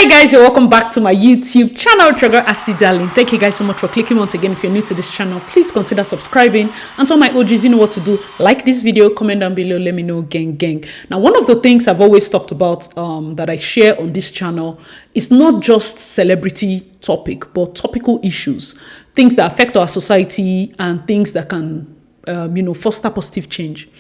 Hi guys, you're welcome back to my YouTube channel, Trigger Acid Darling. Thank you guys so much for clicking once again. If you're new to this channel, please consider subscribing. And to all my OGs, you know what to do. Like this video, comment down below, let me know, gang. Now, one of the things I've always talked about that I share on this channel is not just celebrity topic, but topical issues, things that affect our society and things that can, foster positive change.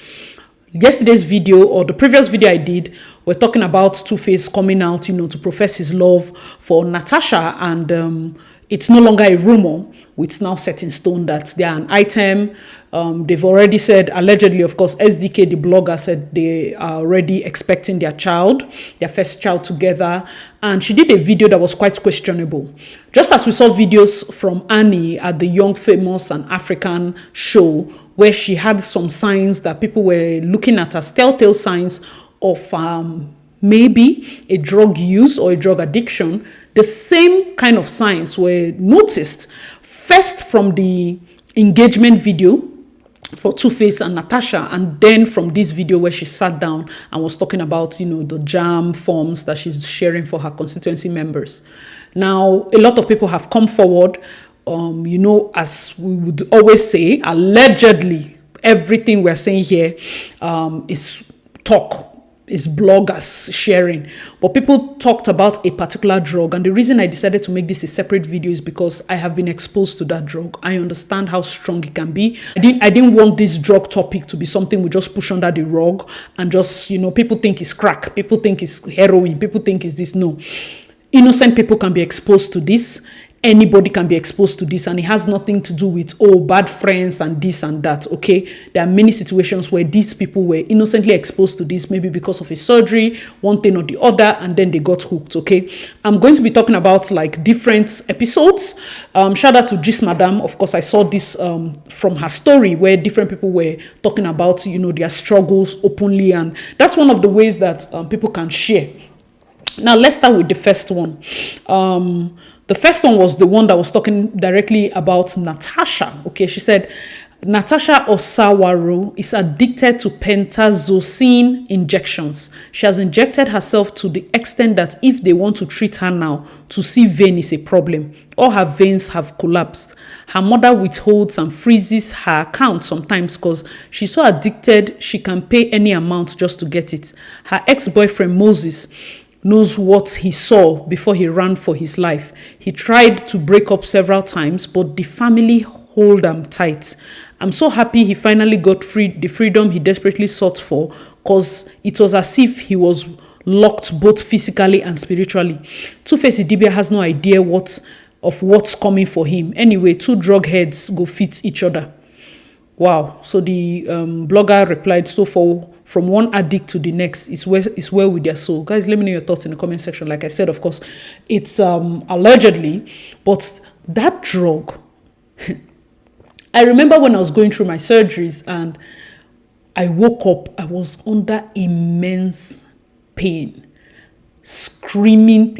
Yesterday's video or the previous video I did, we're talking about Two-Face coming out, to profess his love for Natasha, and it's no longer a rumor. It's now set in stone that they are an item. They've already said, allegedly, of course, SDK, the blogger, said they are already expecting their first child together. And she did a video that was quite questionable. Just as we saw videos from Annie at the Young, Famous and African show, where she had some signs that people were looking at as telltale signs of maybe a drug use or a drug addiction. The same kind of signs were noticed first from the engagement video for Two-Face and Natasha, and then from this video where she sat down and was talking about, the jam forms that she's sharing for her constituency members. Now, a lot of people have come forward, as we would always say, allegedly, everything we're saying here is talk. Is bloggers sharing, but people talked about a particular drug, and the reason I decided to make this a separate video is because I have been exposed to that drug. I understand how strong it can be. I didn't want this drug topic to be something we just push under the rug and just, people think it's crack, people think it's heroin, people think it's this. No, innocent people can be exposed to this. Anybody can be exposed to this, and it has nothing to do with, bad friends and this and that, okay? There are many situations where these people were innocently exposed to this, maybe because of a surgery, one thing or the other, and then they got hooked, okay? I'm going to be talking about, different episodes. Shout out to Gis Madam. Of course, I saw this from her story where different people were talking about, their struggles openly, and that's one of the ways that people can share. Now, let's start with the first one. The first one was the one that was talking directly about Natasha. Okay, she said, Natasha OSAWARU is addicted to PENTAZOCINE injections. She has injected herself to the extent that if they want to treat her now, to see vein is a problem. All her veins have collapsed. Her mother withholds and freezes her account sometimes because she's so addicted she can pay any amount just to get it. Her ex-boyfriend Moses knows what he saw before he ran for his life. He tried to break up several times, but the family hold him tight. I'm so happy he finally got the freedom he desperately sought for, because it was as if he was locked both physically and spiritually. Two-Face IDIBIA has no idea what's coming for him. Anyway, two drug heads go fit each other. Wow. So the blogger replied, so from one addict to the next is well with their soul. Guys, let me know your thoughts in the comment section. Like I said, of course, it's allegedly, but that drug, I remember when I was going through my surgeries and I woke up, I was under immense pain, screaming.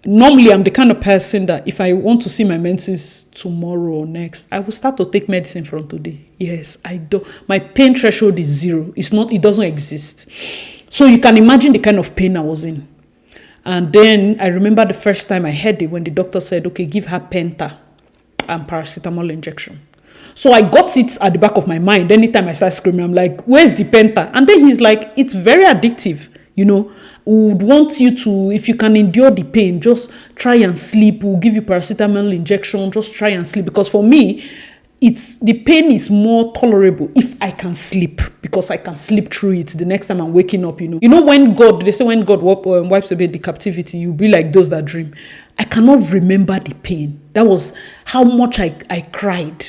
Normally, I'm the kind of person that if I want to see my menses tomorrow or next, I will start to take medicine from today. Yes, I do. My pain threshold is 0. It doesn't exist. So you can imagine the kind of pain I was in. And then I remember the first time I heard it when the doctor said, okay, give her penta and paracetamol injection. So I got it at the back of my mind. Anytime I start screaming, I'm like, where's the penta? And then he's like, it's very addictive. We would want you to, if you can endure the pain, just try and sleep. We'll give you paracetamol injection, just try and sleep. Because for me, the pain is more tolerable if I can sleep, because I can sleep through it the next time I'm waking up, when God wipes away the captivity, you'll be like those that dream. I cannot remember the pain. That was how much I cried.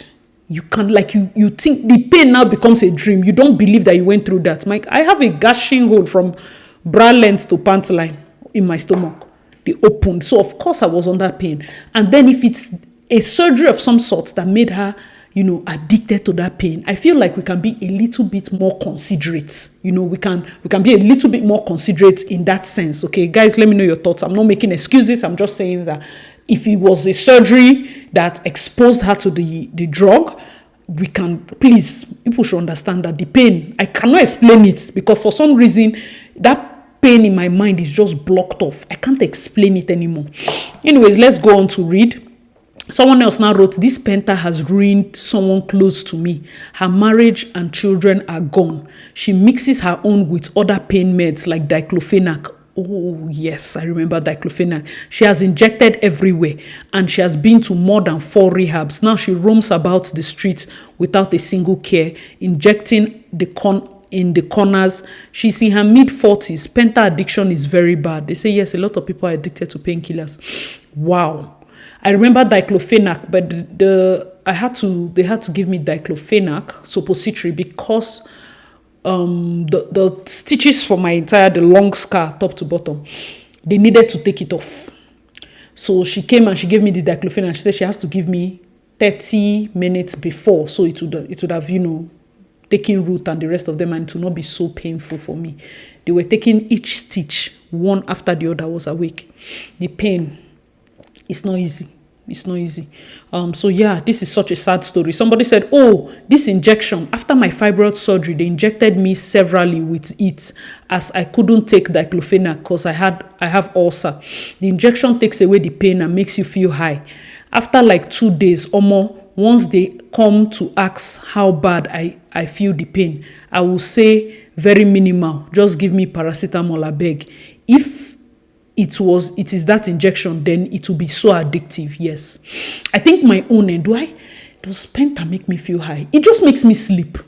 You can't, you think the pain now becomes a dream. You don't believe that you went through that. I have a gashing hole from bra length to pant line in my stomach. They opened. So of course I was under pain. And then if it's a surgery of some sort that made her, addicted to that pain, I feel like we can be a little bit more considerate. We can be a little bit more considerate in that sense. Okay, guys, let me know your thoughts. I'm not making excuses. I'm just saying that if it was a surgery that exposed her to the drug, people should understand that the pain, I cannot explain it, because for some reason that pain in my mind is just blocked off. I can't explain it anymore. Anyways, let's go on to read. Someone else now wrote, this penta has ruined someone close to me. Her marriage and children are gone. She mixes her own with other pain meds like diclofenac. Oh, yes, I remember diclofenac. She has injected everywhere and she has been to more than 4 rehabs. Now she roams about the streets without a single care, injecting in the corners. She's in her mid-40s. Penta addiction is very bad. They say, yes, a lot of people are addicted to painkillers. Wow. I remember diclofenac, but they had to give me diclofenac suppository because the stitches for the long scar top to bottom, they needed to take it off. So she came and she gave me the diclofenac. She said she has to give me 30 minutes before, so it would have taken root and the rest of them, and to not be so painful for me. They were taking each stitch one after the other. I was awake. The pain, it's not easy. It's not easy. So yeah, this is such a sad story. Somebody said, oh, this injection, after my fibroid surgery, they injected me severally with it as I couldn't take diclofenac because I have ulcer. The injection takes away the pain and makes you feel high. After like 2 days or more, once they come to ask how bad I feel the pain, I will say very minimal. Just give me paracetamol, I beg. If it is that injection, then it will be so addictive. Yes, I think my own end. Does penta make me feel high? It just makes me sleep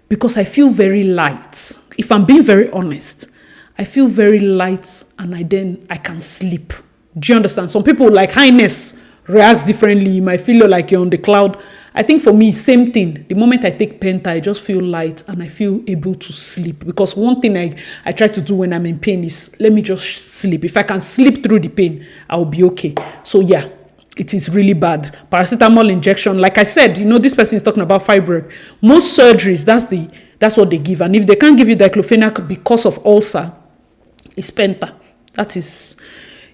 because I feel very light. If I'm being very honest, I feel very light and I can sleep. Do you understand? Some people like highness reacts differently. You might feel like you're on the cloud. I think for me, same thing. The moment I take penta, I just feel light and I feel able to sleep. Because one thing I try to do when I'm in pain is let me just sleep. If I can sleep through the pain, I'll be okay. So yeah, it is really bad. Paracetamol injection, like I said, this person is talking about fibroid. Most surgeries, that's what they give. And if they can't give you diclofenac because of ulcer, it's penta.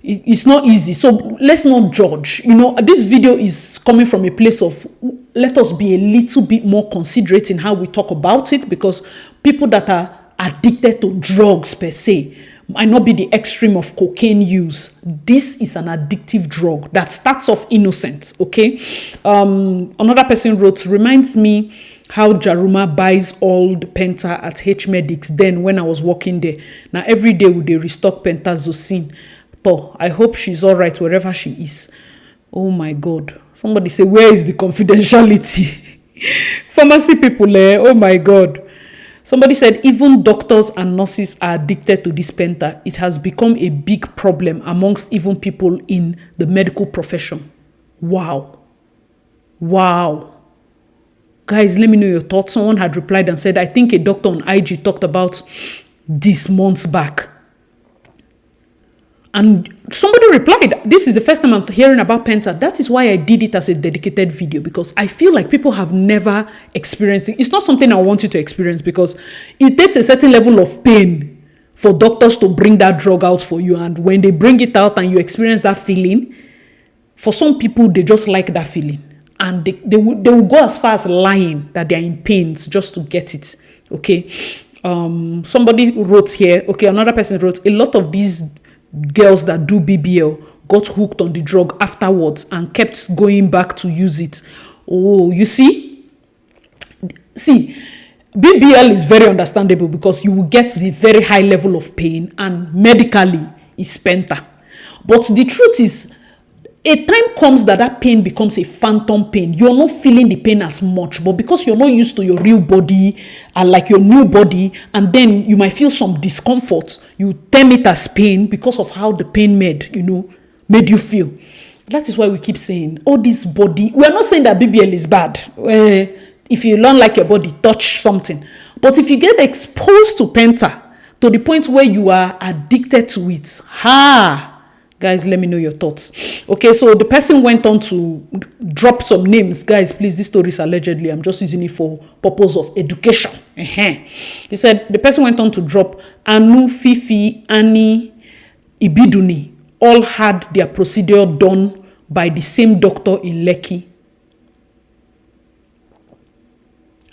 It's not easy. So let's not judge. This video is coming from a place of let us be a little bit more considerate in how we talk about it, because people that are addicted to drugs per se might not be the extreme of cocaine use. This is an addictive drug that starts off innocent, okay? Another person wrote, reminds me how Jaruma buys all the penta at H Medics then when I was working there. Now every day would they restock pentazocine. I hope she's all right wherever she is. Oh my God. Somebody say, where is the confidentiality? Pharmacy people, oh my God. Somebody said, even doctors and nurses are addicted to this penta. It has become a big problem amongst even people in the medical profession. Wow. Wow. Guys, let me know your thoughts. Someone had replied and said, I think a doctor on IG talked about this months back. And somebody replied, this is the first time I'm hearing about penta. That is why I did it as a dedicated video, because I feel like people have never experienced it. It's not something I want you to experience, because it takes a certain level of pain for doctors to bring that drug out for you. And when they bring it out and you experience that feeling, for some people, they just like that feeling. And they will go as far as lying that they're in pain just to get it. Okay. Somebody wrote here, okay, another person wrote, a lot of these girls that do BBL got hooked on the drug afterwards and kept going back to use it. Oh, you see, BBL is very understandable because you will get a very high level of pain, and medically is penta. But the truth is, a time comes that pain becomes a phantom pain. You're not feeling the pain as much, but because you're not used to your real body and like your new body, and then you might feel some discomfort, you term it as pain because of how the pain made you feel. That is why we keep saying, all this body, we're not saying that BBL is bad. If you don't like your body, touch something. But if you get exposed to penta to the point where you are addicted to it, guys, let me know your thoughts. Okay, so the person went on to drop some names. Guys, please, this story is allegedly. I'm just using it for purpose of education. He said the person went on to drop Anu, Fifi, Annie, Ibiduni. All had their procedure done by the same doctor in Lekki.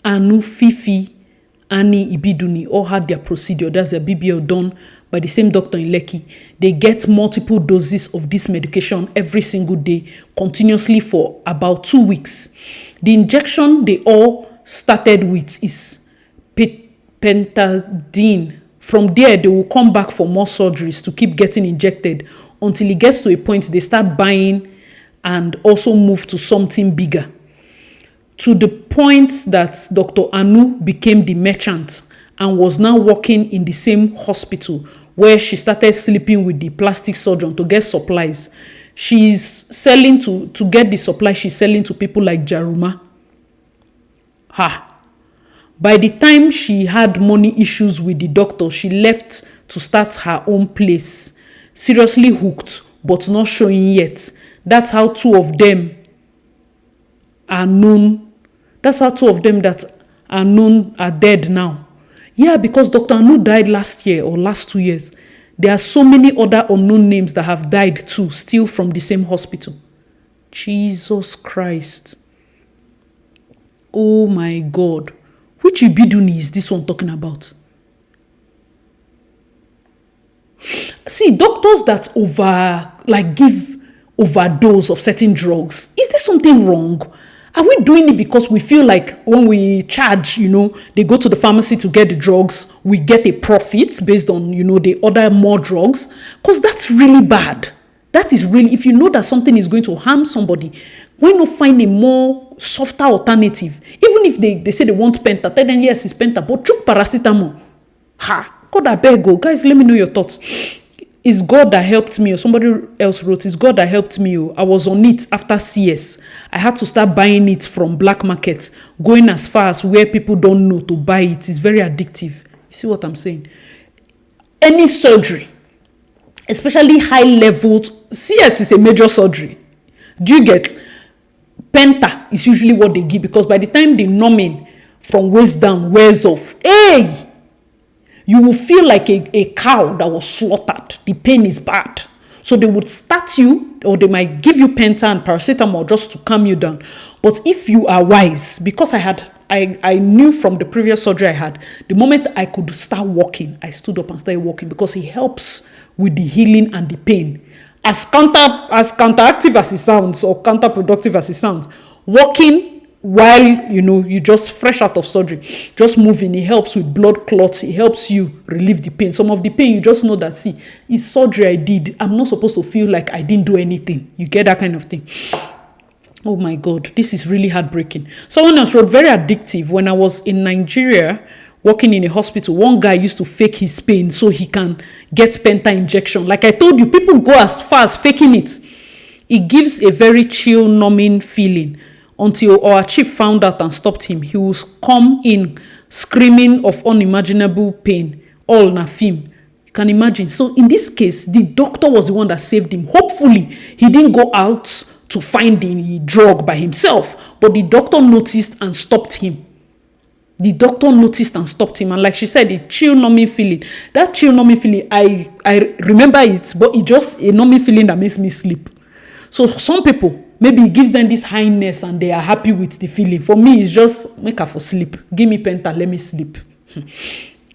Anu, Fifi, Annie, Ibiduni all had their procedure. That's their BBL done by the same doctor in Lekki. They get multiple doses of this medication every single day, continuously for about 2 weeks. The injection they all started with is pentazocine. From there, they will come back for more surgeries to keep getting injected until it gets to a point they start buying and also move to something bigger. To the point that Dr. Anu became the merchant and was now working in the same hospital where she started sleeping with the plastic surgeon to get supplies. She's selling to get the supply, she's selling to people like Jaruma. By the time she had money issues with the doctor, she left to start her own place. Seriously hooked, but not showing yet. That's how two of them are known. That's how two of them that are known are dead now. Yeah, because Dr. Anu died last year or last 2 years. There are so many other unknown names that have died too, still from the same hospital. Jesus Christ. Oh my God. Which Ibiduni is this one talking about? See, doctors that give overdose of certain drugs, is there something wrong? Are we doing it because we feel like when we charge, they go to the pharmacy to get the drugs, we get a profit based on, they order more drugs? Because that's really bad. That is really, if you know that something is going to harm somebody, why not find a more softer alternative? Even if they say they want penta, tell them yes, it's penta, but choke paracetamol. God, I beg you. Guys, let me know your thoughts. It's God that helped me, or somebody else wrote, it's God that helped me. I was on it after CS. I had to start buying it from black market, going as far as where people don't know to buy it. It's very addictive. You see what I'm saying? Any surgery, especially high level, CS is a major surgery. Do you get? Penta is usually what they give, because by the time the numbing from waist down wears off, you will feel like a cow that was slaughtered. The pain is bad. So they would start you, or they might give you penta and paracetamol just to calm you down. But if you are wise, because I knew from the previous surgery I had, the moment I could start walking, I stood up and started walking, because it helps with the healing and the pain. As counteractive as it sounds, or counterproductive as it sounds, walking while you just fresh out of surgery, just moving, it helps with blood clots, it helps you relieve the pain. Some of the pain, you just know that, see, it's surgery I did, I'm not supposed to feel like I didn't do anything. You get that kind of thing. Oh my God, this is really heartbreaking. Someone else wrote, very addictive. When I was in Nigeria working in a hospital, one guy used to fake his pain so he can get penta injection. Like I told you, people go as far as faking it. It gives a very chill, numbing feeling. Until our chief found out and stopped him. He was come in screaming of unimaginable pain. All na film. You can imagine. So in this case, the doctor was the one that saved him. Hopefully, he didn't go out to find the drug by himself. But the doctor noticed and stopped him. And like she said, the chill numbing feeling. That chill numbing feeling, I remember it, but it's just a numbing feeling that makes me sleep. So some people, maybe it gives them this highness and they are happy with the feeling. For me, it's just make her for sleep. Give me penta, let me sleep.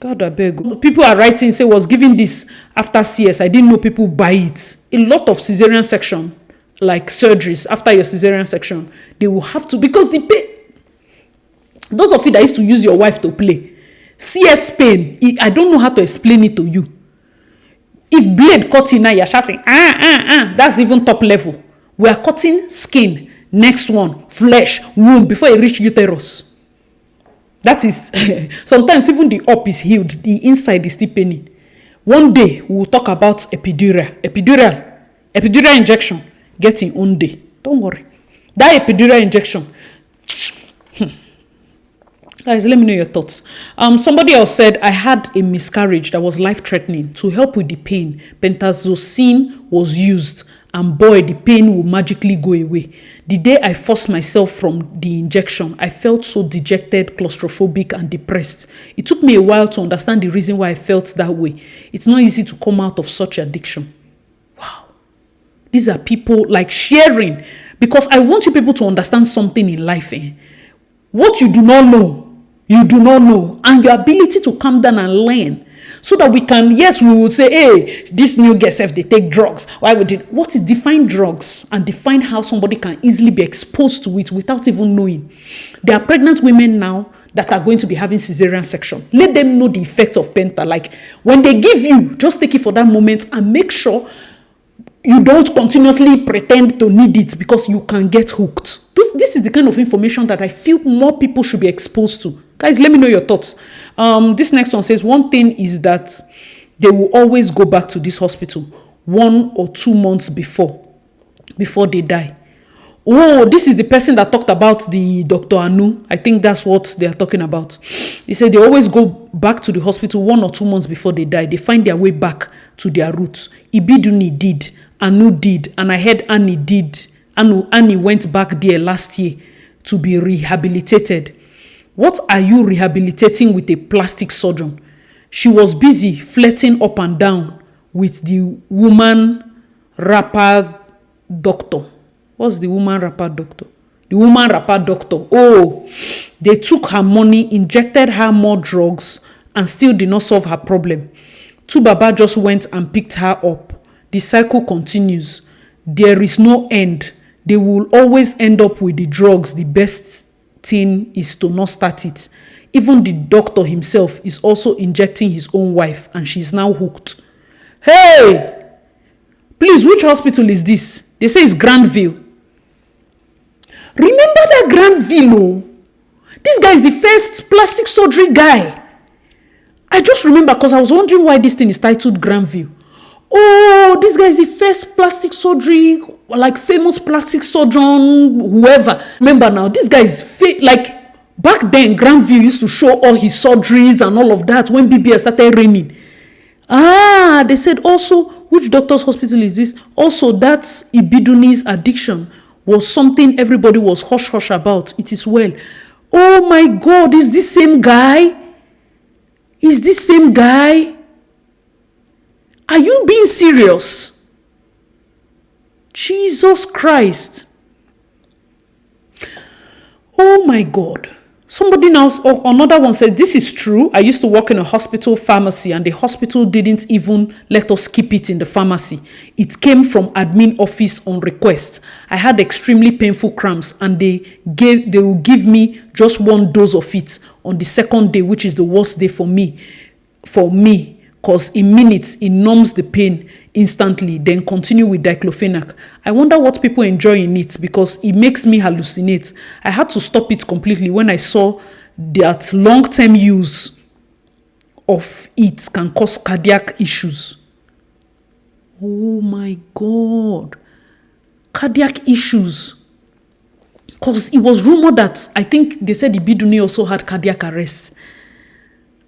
God, I beg. People are writing, say, was giving this after CS. I didn't know people buy it. A lot of cesarean section, like surgeries, after your cesarean section, they will have to, because the pain. Those of you that used to use your wife to play, CS pain, I don't know how to explain it to you. If blade cut in now, you're shouting, that's even top level. We are cutting skin, next one, flesh, womb, before it reach uterus. That is, sometimes even the up is healed, the inside is still paining. One day, we will talk about epidural injection, getting one day. Don't worry. That epidural injection. Guys, let me know your thoughts. Somebody else said, I had a miscarriage that was life-threatening. To help with the pain, pentazocine was used. And boy, the pain will magically go away. The day I forced myself from the injection, I felt so dejected, claustrophobic, and depressed. It took me a while to understand the reason why I felt that way. It's not easy to come out of such addiction. Wow. These are people like sharing. Because I want you people to understand something in life. What you do not know, you do not know. And your ability to calm down and learn so that we can, yes, we would say, hey, this new girl self, they take drugs. Why would it? What is define drugs and define how somebody can easily be exposed to it without even knowing? There are pregnant women now that are going to be having cesarean section. Let them know the effects of penta. Like when they give you, just take it for that moment and make sure you don't continuously pretend to need it, because you can get hooked. This is the kind of information that I feel more people should be exposed to. Guys, let me know your thoughts. This next one says, one thing is that they will always go back to this hospital 1 or 2 months before they die. Oh, this is the person that talked about the Dr. Anu. I think that's what they are talking about. He said they always go back to the hospital 1 or 2 months before they die. They find their way back to their roots. Ibiduni did, Anu did, and I heard Annie did. Annie went back there last year to be rehabilitated. What are you rehabilitating with a plastic surgeon? She was busy flirting up and down with the woman rapper doctor. What's the woman rapper doctor? The woman rapper doctor. Oh, they took her money, injected her more drugs, and still did not solve her problem. Baba just went and picked her up. The cycle continues. There is no end. They will always end up with the drugs. The best thing is to not start it. Even the doctor himself is also injecting his own wife, and she's now hooked. Hey! Please, which hospital is this? They say it's Grandville. Remember that Grandville? Oh? This guy is the first plastic surgery guy. I just remember because I was wondering why this thing is titled Grandville. Oh, this guy is the first plastic surgery, like famous plastic surgeon, whoever. Remember now, this guy is like back then, Grandville used to show all his surgeries and all of that when BBS started raining. Ah, they said also, which doctor's hospital is this? Also, that's Ibiduni's addiction was something everybody was hush-hush about. It is well. Oh my God, is this same guy? Is this same guy? Are you being serious? Jesus Christ. Oh my God. Somebody now, another one said, this is true. I used to work in a hospital pharmacy and the hospital didn't even let us keep it in the pharmacy. It came from admin office on request. I had extremely painful cramps and they will give me just 1 dose of it on the second day, which is the worst day for me. Because in minutes, it numbs the pain instantly, then continue with diclofenac. I wonder what people enjoy in it because it makes me hallucinate. I had to stop it completely when I saw that long-term use of it can cause cardiac issues. Oh my God. Cardiac issues. Because it was rumored that, I think they said Ibiduni also had cardiac arrest.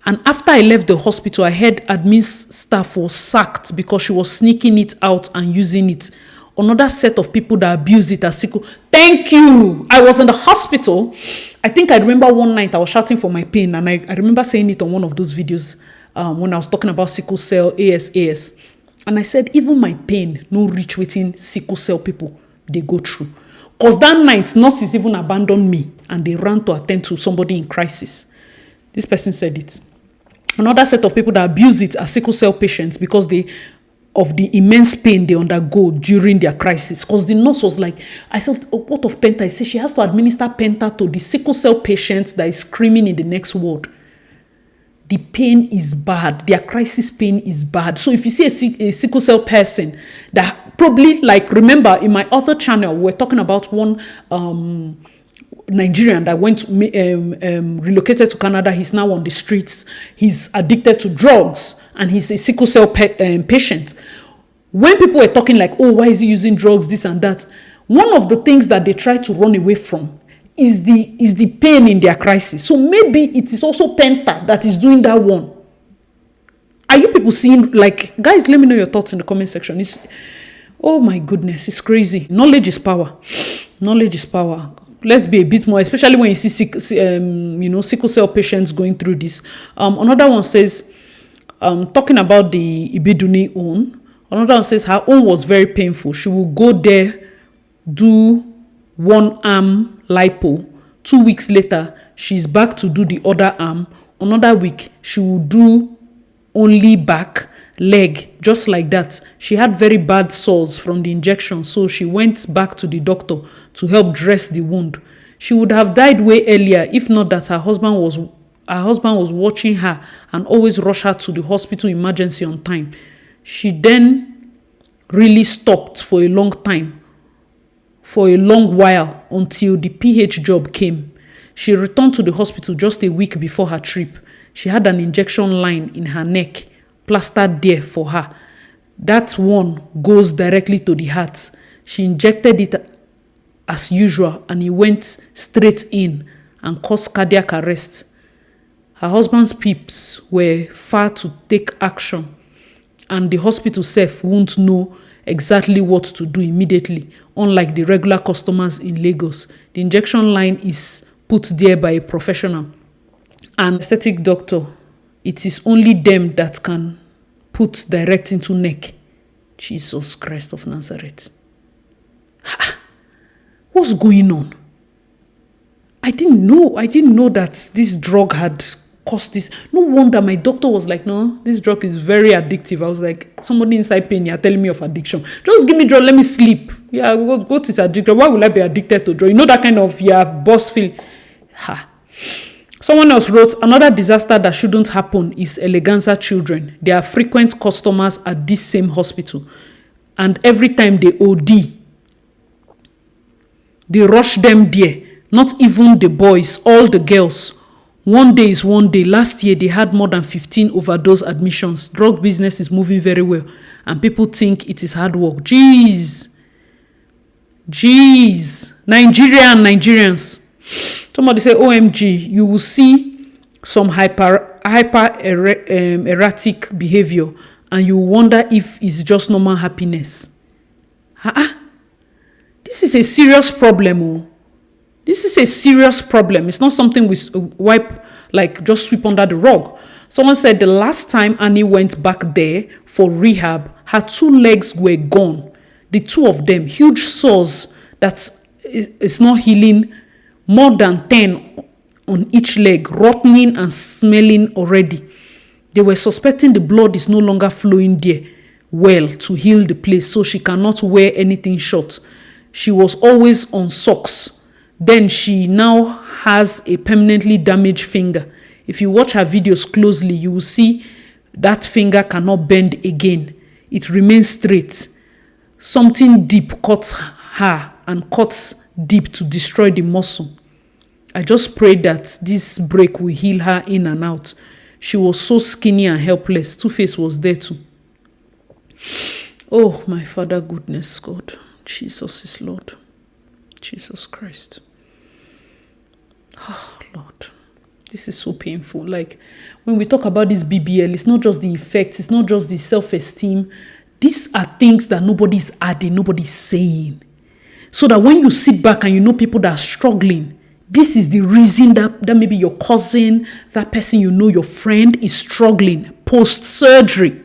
And after I left the hospital, I heard admin staff was sacked because she was sneaking it out and using it. Another set of people that abuse it as sickle. Thank you. I was in the hospital. I think I remember one night I was shouting for my pain. And I remember saying it on one of those videos when I was talking about sickle cell, AS. And I said, even my pain, no reach within sickle cell people, they go through. Because that night, nurses even abandoned me and they ran to attend to somebody in crisis. This person said it. Another set of people that abuse it are sickle cell patients because of the immense pain they undergo during their crisis. Because the nurse was like, I said, oh, what of penta? I said she has to administer penta to the sickle cell patients that is screaming in the next ward. The pain is bad. Their crisis pain is bad. So if you see a sickle cell person that probably, like, remember in my other channel, we're talking about one Nigerian that went relocated to Canada. He's now on the streets. He's addicted to drugs and he's a sickle cell patient. When people were talking like, oh, why is he using drugs, this and that, one of the things that they try to run away from is the pain in their crisis. So maybe it is also penta that is doing that one. Are you people seeing, like, guys, let me know your thoughts in the comment section. Oh my goodness, it's crazy. Knowledge is power. Knowledge is power. Let's be a bit more, especially when you see sickle cell patients going through this. Another one says, talking about the Ibiduni own, another one says her own was very painful. She will go there, do one arm lipo. 2 weeks later, she's back to do the other arm. Another week, she will do only back, leg, just like that. She had very bad sores from the injection, so she went back to the doctor to help dress the wound. She would have died way earlier if not that her husband was watching her and always rushed her to the hospital emergency on time. She then really stopped for a long time, for a long while, until the PH job came. She returned to the hospital just a week before her trip. She had an injection line in her neck, plastered there for her. That one goes directly to the heart. She injected it as usual and it went straight in and caused cardiac arrest. Her husband's peeps were far to take action, and the hospital self won't know exactly what to do immediately, unlike the regular customers in Lagos. The injection line is put there by a professional, an aesthetic doctor. It is only them that can put direct into neck. Jesus Christ of Nazareth. What's going on? I didn't know that this drug had caused this. No wonder my doctor was like, no, this drug is very addictive. I was like, somebody inside pain, you're telling me of addiction. Just give me drug, let me sleep. Yeah, what is addiction? Why will I be addicted to drug? You know that kind of, boss feel. Someone else wrote, another disaster that shouldn't happen is Eleganza children. They are frequent customers at this same hospital. And every time they OD, they rush them there. Not even the boys, all the girls. One day is one day. Last year, they had more than 15 overdose admissions. Drug business is moving very well. And people think it is hard work. Jeez. Nigerians. Somebody say, OMG, you will see some hyper erratic behavior and you wonder if it's just normal happiness. This is a serious problem. Oh. This is a serious problem. It's not something we wipe, like just sweep under the rug. Someone said the last time Annie went back there for rehab, her 2 legs were gone. The 2 of them, huge sores that is not healing, more than 10 on each leg, rotting and smelling already. They were suspecting the blood is no longer flowing there well to heal the place, so she cannot wear anything short. She was always on socks. Then she now has a permanently damaged finger. If you watch her videos closely, you will see that finger cannot bend again. It remains straight. Something deep cuts her and cuts deep to destroy the muscle. I just pray that this break will heal her in and out. She was so skinny and helpless. Two-Face was there too. Oh, my Father, goodness, God. Jesus is Lord. Jesus Christ. Oh, Lord. This is so painful. Like, when we talk about this BBL, it's not just the effects, it's not just the self-esteem. These are things that nobody's adding, nobody's saying. So that when you sit back and you know people that are struggling, this is the reason that maybe your cousin, that person you know, your friend is struggling post-surgery.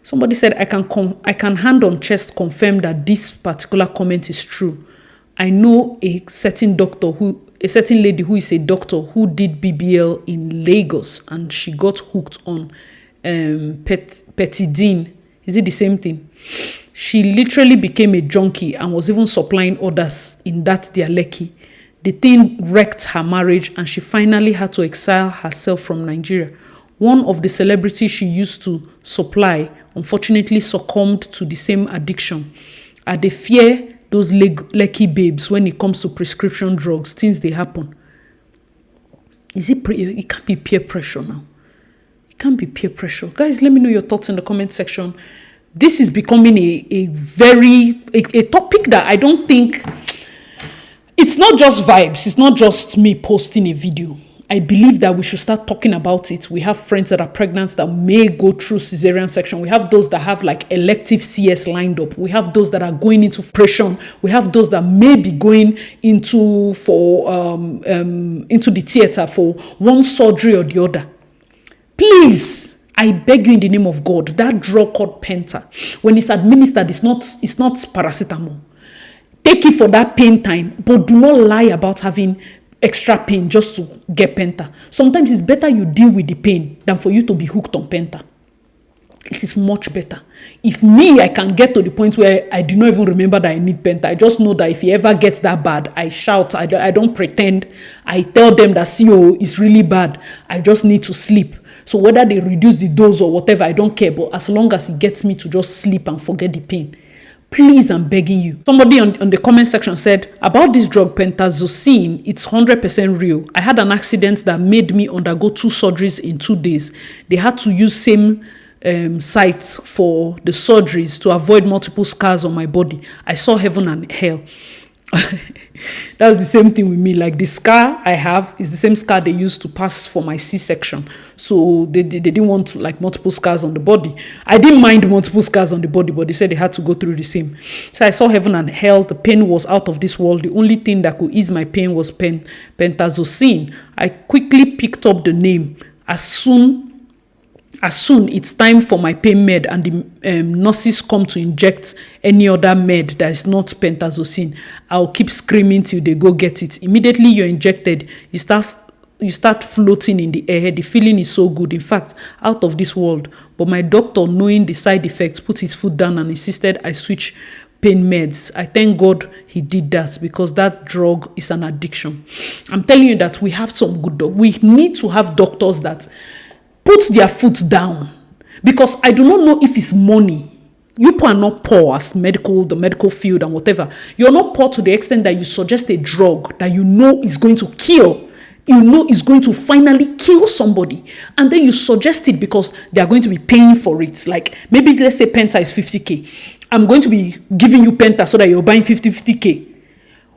Somebody said, I can hand on chest confirm that this particular comment is true. I know a certain lady who is a doctor who did BBL in Lagos and she got hooked on Petidine. Is it the same thing? She literally became a junkie and was even supplying others in that their Lekki. The thing wrecked her marriage and she finally had to exile herself from Nigeria. One of the celebrities she used to supply unfortunately succumbed to the same addiction. They fear those Lekki babes when it comes to prescription drugs, things they happen. It can't be peer pressure now. It can't be peer pressure. Guys, let me know your thoughts in the comment section. This is becoming a topic that I don't think, it's not just vibes. It's not just me posting a video. I believe that we should start talking about it. We have friends that are pregnant that may go through cesarean section. We have those that have like elective CS lined up. We have those that are going into operation. We have those that may be going into the theater for one surgery or the other. Please, I beg you in the name of God, that drug called Penta, when it's administered, it's not paracetamol. Take it for that pain time, but do not lie about having extra pain just to get penta. Sometimes it's better you deal with the pain than for you to be hooked on penta. It is much better. If me, I can get to the point where I do not even remember that I need penta. I just know that if it ever gets that bad, I shout. I don't pretend. I tell them that CO is really bad. I just need to sleep. So whether they reduce the dose or whatever, I don't care. But as long as it gets me to just sleep and forget the pain. Please, I'm begging you. Somebody on the comment section said, about this drug, pentazocine, it's 100% real. I had an accident that made me undergo 2 surgeries in 2 days. They had to use same sites for the surgeries to avoid multiple scars on my body. I saw heaven and hell. That's the same thing with me. Like the scar I have is the same scar they used to pass for my C-section. So they didn't want like multiple scars on the body. I didn't mind multiple scars on the body, but they said they had to go through the same. So I saw heaven and hell. The pain was out of this world. The only thing that could ease my pain was pentazocine. I quickly picked up the name. As soon it's time for my pain med and the nurses come to inject any other med that is not pentazocine, I'll keep screaming till they go get it. Immediately you're injected, you start floating in the air. The feeling is so good, in fact, out of this world. But my doctor, knowing the side effects, put his foot down and insisted I switch pain meds. I thank God he did that, because that drug is an addiction. I'm telling you that we have some good doctors. We need to have doctors that put their foot down, because I do not know if it's money. You are not poor as the medical field and whatever. You're not poor to the extent that you suggest a drug that you know is going to kill. You know is going to finally kill somebody. And then you suggest it because they are going to be paying for it. Like maybe let's say penta is 50K. I'm going to be giving you penta so that you're buying 50K.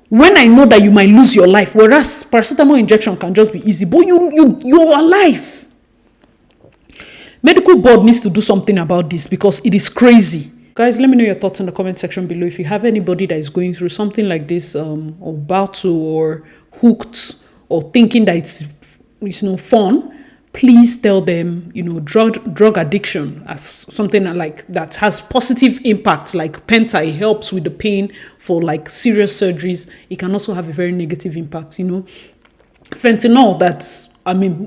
When I know that you might lose your life, whereas paracetamol injection can just be easy, but you're alive. Medical board needs to do something about this because it is crazy. Guys, let me know your thoughts in the comment section below. If you have anybody that is going through something like this, or about to, or hooked, or thinking that it's fun, please tell them, drug addiction as something like that has positive impact. Like penta, it helps with the pain for like serious surgeries. It can also have a very negative impact. Fentanyl,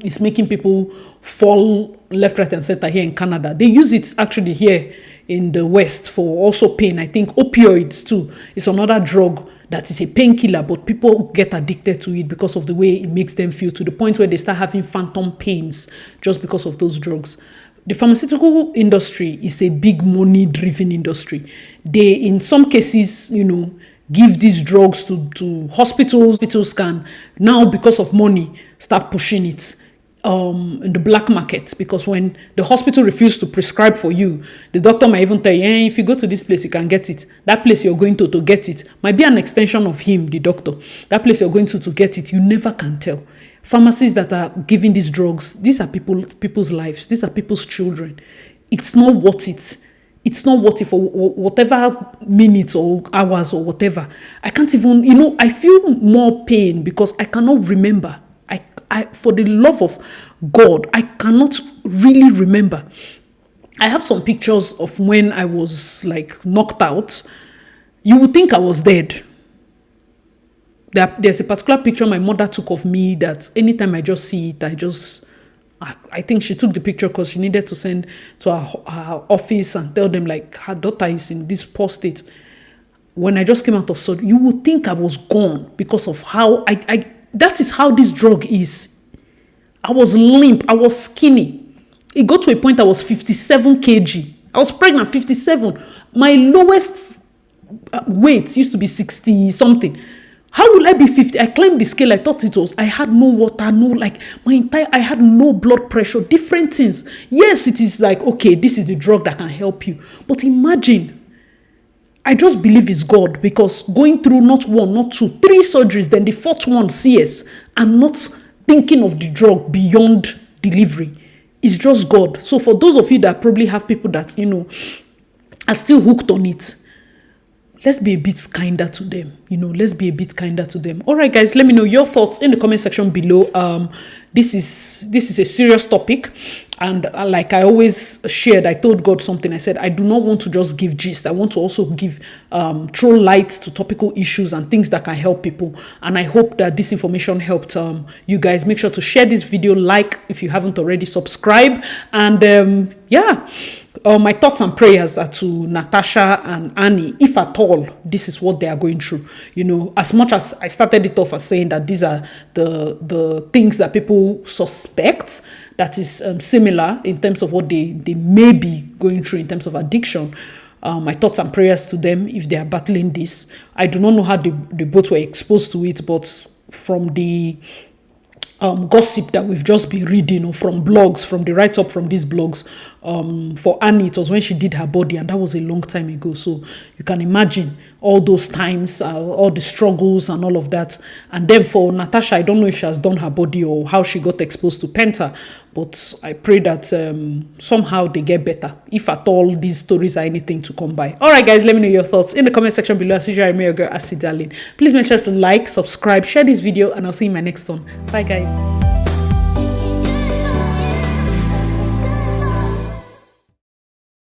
it's making people fall left, right, and center here in Canada. They use it actually here in the West for also pain. I think opioids too is another drug that is a painkiller, but people get addicted to it because of the way it makes them feel, to the point where they start having phantom pains just because of those drugs. The pharmaceutical industry is a big money-driven industry. They, in some cases, give these drugs to hospitals. Hospitals can now, because of money, start pushing it in the black market, because when the hospital refuses to prescribe for you, the doctor might even tell you, if you go to this place, you can get it. That place you're going to get it might be an extension of him, the doctor. That place you're going to get it, you never can tell. Pharmacies that are giving these drugs, these are people's lives. These are people's children. It's not worth it. It's not worth it for whatever minutes or hours or whatever. I can't even, I feel more pain because I cannot remember. I for the love of God, I cannot really remember. I have some pictures of when I was like knocked out. You would think I was dead. There's a particular picture my mother took of me that anytime I just see it, I think she took the picture because she needed to send to her office and tell them like her daughter is in this poor state. When I just came out of surgery, you would think I was gone because of how that is how this drug is. I was limp. I was skinny. It got to a point I was 57 kg. I was pregnant, 57. My lowest weight used to be 60 something. How will I be 50? I climbed the scale. I thought it was, I had no water, I had no blood pressure, different things. Yes, it is like, okay, this is the drug that can help you. But imagine, I just believe it's God, because going through not 1, not 2, 3 surgeries, then the 4th one, CS, and not thinking of the drug beyond delivery, is just God. So for those of you that probably have people that, are still hooked on it, let's be a bit kinder to them. Let's be a bit kinder to them. All right, guys, let me know your thoughts in the comment section below. This is a serious topic, and like I always shared, I told God something. I said I do not want to just give gist. I want to also give throw light to topical issues and things that can help people. And I hope that this information helped you guys. Make sure to share this video, like if you haven't already, subscribe, and yeah. My thoughts and prayers are to Natasha and Annie, if at all this is what they are going through. As much as I started it off as saying that these are the things that people suspect that is similar in terms of what they may be going through in terms of addiction. My thoughts and prayers to them if they are battling this. I do not know how they both were exposed to it, but from the gossip that we've just been reading, or from blogs, from the write-up from these blogs, for Annie, it was when she did her body, and that was a long time ago. So you can imagine all those times, all the struggles and all of that. And then for Natasha, I don't know if she has done her body or how she got exposed to Penta, but I pray that somehow they get better, if at all these stories are anything to come by. All right, guys, let me know your thoughts in the comment section below. As usual, I'm your girl, Darling. Please make sure to like, subscribe, share this video, and I'll see you in my next one. Bye, guys.